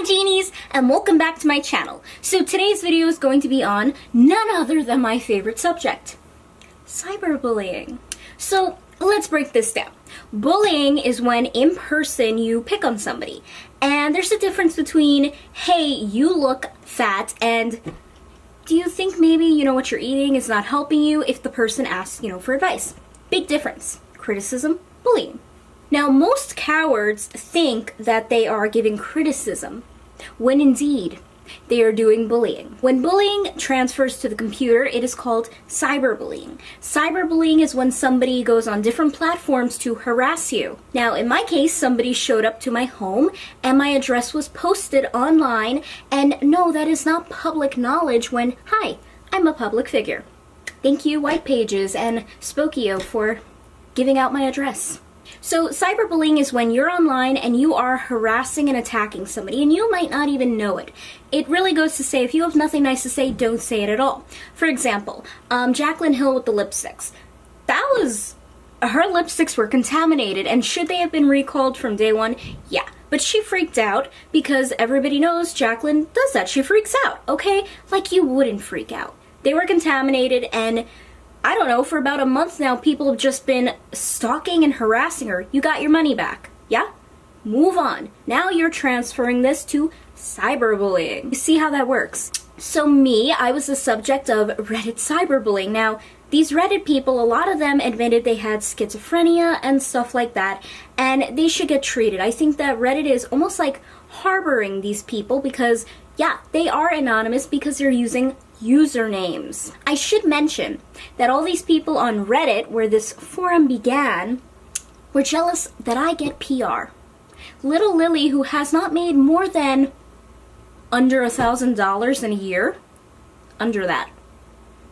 Hi Genies, and welcome back to my channel. So today's video is going to be on none other than my favorite subject, cyberbullying. So let's break this down. Bullying is when in person you pick on somebody. And there's a difference between, hey, you look fat, and do you think maybe, what you're eating is not helping you, if the person asks, for advice. Big difference. Criticism, bullying. Now, most cowards think that they are giving criticism, when indeed they are doing bullying. When bullying transfers to the computer, it is called cyberbullying. Cyberbullying is when somebody goes on different platforms to harass you. Now, in my case, somebody showed up to my home and my address was posted online, and no, that is not public knowledge when, hi, I'm a public figure. Thank you, White Pages and Spokio, for giving out my address. So cyberbullying is when you're online and you are harassing and attacking somebody, and you might not even know it. It really goes to say, if you have nothing nice to say, don't say it at all. For example, Jaclyn Hill with the lipsticks. Her lipsticks were contaminated, and should they have been recalled from day one? Yeah. But she freaked out because everybody knows Jaclyn does that. She freaks out, okay? Like you wouldn't freak out. They were contaminated, and I don't know, for about a month now, people have just been stalking and harassing her. You got your money back, yeah? Move on. Now you're transferring this to cyberbullying. You see how that works? So I was the subject of Reddit cyberbullying. Now, these Reddit people, a lot of them admitted they had schizophrenia and stuff like that, and they should get treated. I think that Reddit is almost like harboring these people because, yeah, they are anonymous because they're using usernames. I should mention that all these people on Reddit, where this forum began, were jealous that I get PR. Little Lillee, who has not made more than under $1,000 in a year, under that.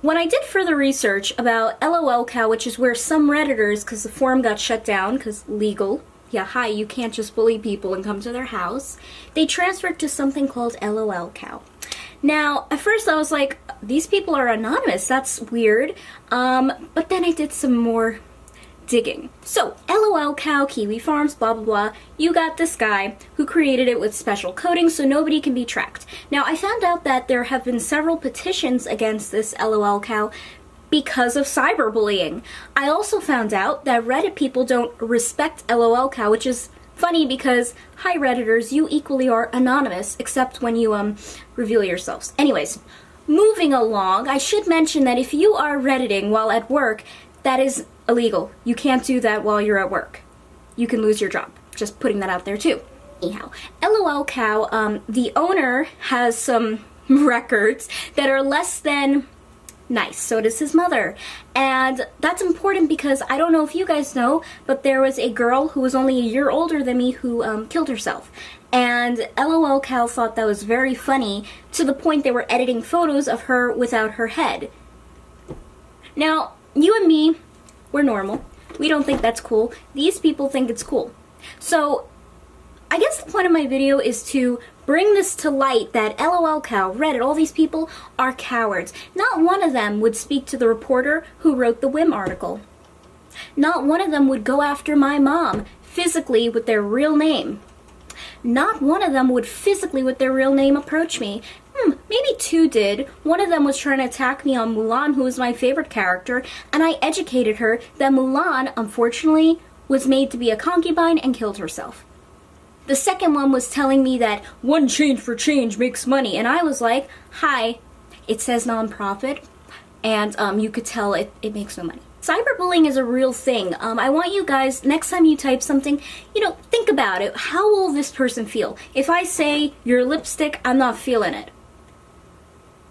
When I did further research about LOLCOW, which is where some Redditors, because the forum got shut down, because legal, yeah, hi, you can't just bully people and come to their house, they transferred to something called LOLCOW. Now, at first I was like, these people are anonymous, that's weird, but then I did some more digging. So, LOLCOW, KiwiFarms, blah blah blah, you got this guy who created it with special coding so nobody can be tracked. Now, I found out that there have been several petitions against this LOLCOW because of cyberbullying. I also found out that Reddit people don't respect LOLCOW, which is funny because, hi Redditors, you equally are anonymous, except when you reveal yourselves. Anyways, moving along, I should mention that if you are Redditing while at work, that is illegal. You can't do that while you're at work. You can lose your job. Just putting that out there too. Anyhow, LOLCOW, the owner has some records that are less than nice. So does his mother. And that's important because I don't know if you guys know, but there was a girl who was only a year older than me who killed herself. And LOLCOW thought that was very funny, to the point they were editing photos of her without her head. Now, you and me, we're normal. We don't think that's cool. These people think it's cool. So, I guess the point of my video is to bring this to light that LOLCOW, Reddit, all these people are cowards. Not one of them would speak to the reporter who wrote the Whim article. Not one of them would go after my mom physically with their real name. Not one of them would physically with their real name approach me. Maybe two did. One of them was trying to attack me on Mulan, who is my favorite character, and I educated her that Mulan, unfortunately, was made to be a concubine and killed herself. The second one was telling me that one change for change makes money, and I was like, hi, it says non-profit, and you could tell it makes no money. Cyberbullying is a real thing. I want you guys, next time you type something, think about it. How will this person feel? If I say, your lipstick, I'm not feeling it.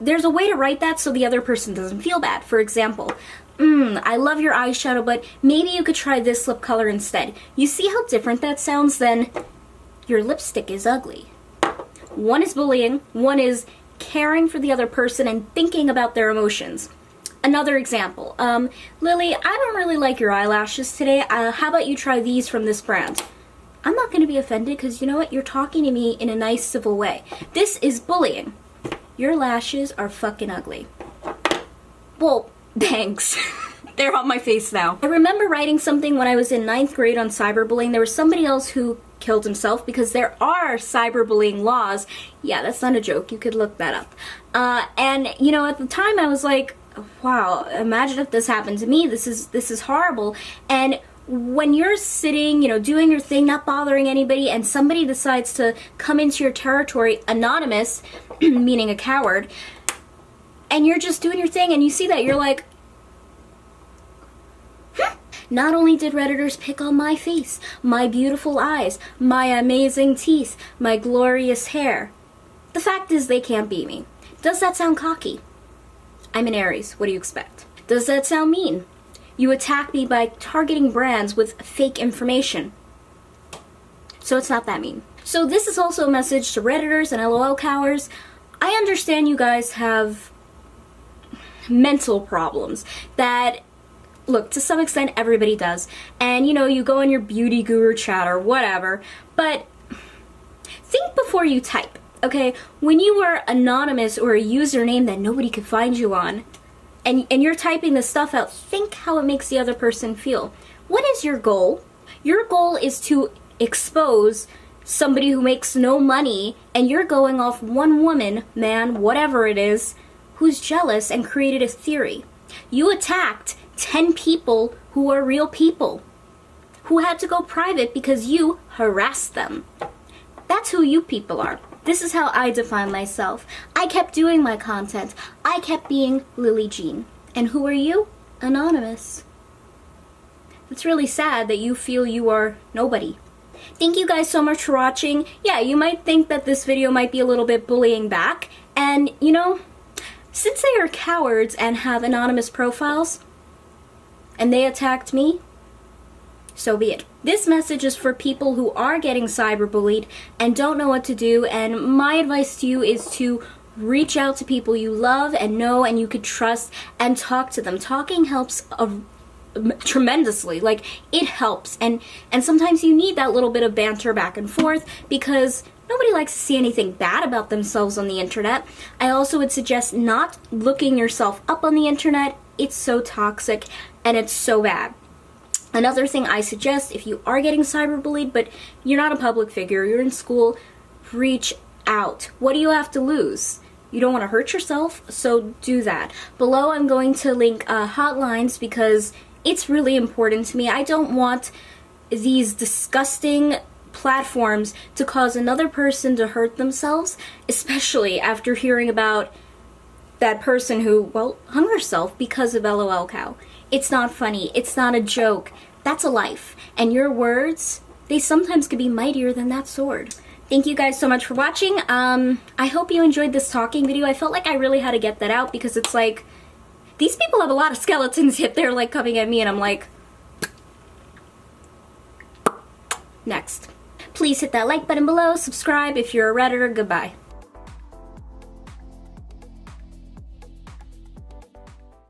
There's a way to write that so the other person doesn't feel bad. For example, I love your eyeshadow, but maybe you could try this lip color instead. You see how different that sounds than your lipstick is ugly. One is bullying, one is caring for the other person and thinking about their emotions. Another example, Lillee, I don't really like your eyelashes today. How about you try these from this brand? I'm not going to be offended because you know what? You're talking to me in a nice, civil way. This is bullying. Your lashes are fucking ugly. Well, thanks. They're on my face now. I remember writing something when I was in 9th grade on cyberbullying. There was somebody else who killed himself because there are cyberbullying laws. Yeah, that's not a joke. You could look that up. And you know, at the time I was like, wow, imagine if this happened to me. This is horrible. And when you're sitting, you know, doing your thing, not bothering anybody, and somebody decides to come into your territory anonymous, meaning a coward, and you're just doing your thing and you see that, you're like, not only did Redditors pick on my face, my beautiful eyes, my amazing teeth, my glorious hair, the fact is they can't beat me. Does that sound cocky? I'm an Aries. What do you expect? Does that sound mean? You attack me by targeting brands with fake information. So it's not that mean. So this is also a message to Redditors and LOLCOWers. I understand you guys have mental problems that, look, to some extent everybody does. And you know, you go in your beauty guru chat or whatever, but think before you type, okay? When you were anonymous or a username that nobody could find you on, and you're typing this stuff out, think how it makes the other person feel. What is your goal? Your goal is to expose somebody who makes no money, and you're going off one woman, man, whatever it is, who's jealous and created a theory. You attacked 10 people who are real people, who had to go private because you harassed them. That's who you people are. This is how I define myself. I kept doing my content. I kept being Lillee Jean. And who are you? Anonymous. It's really sad that you feel you are nobody. Thank you guys so much for watching. Yeah, you might think that this video might be a little bit bullying back. And, you know, since they are cowards and have anonymous profiles, and they attacked me, so be it. This message is for people who are getting cyberbullied and don't know what to do, and my advice to you is to reach out to people you love and know and you could trust and talk to them. Talking helps tremendously. Like, it helps, and sometimes you need that little bit of banter back and forth because nobody likes to see anything bad about themselves on the internet. I also would suggest not looking yourself up on the internet. It's so toxic and it's so bad. Another thing I suggest, if you are getting cyberbullied but you're not a public figure, you're in school, reach out. What do you have to lose? You don't want to hurt yourself, so do that. Below I'm going to link hotlines because it's really important to me. I don't want these disgusting platforms to cause another person to hurt themselves, especially after hearing about that person who, well, hung herself because of LOLCOW. It's not funny. It's not a joke. That's a life. And your words, they sometimes could be mightier than that sword. Thank you guys so much for watching. I hope you enjoyed this talking video. I felt like I really had to get that out because it's like, these people have a lot of skeletons, yet they're like coming at me and I'm like, next. Please hit that like button below, subscribe if you're a Redditor. Goodbye.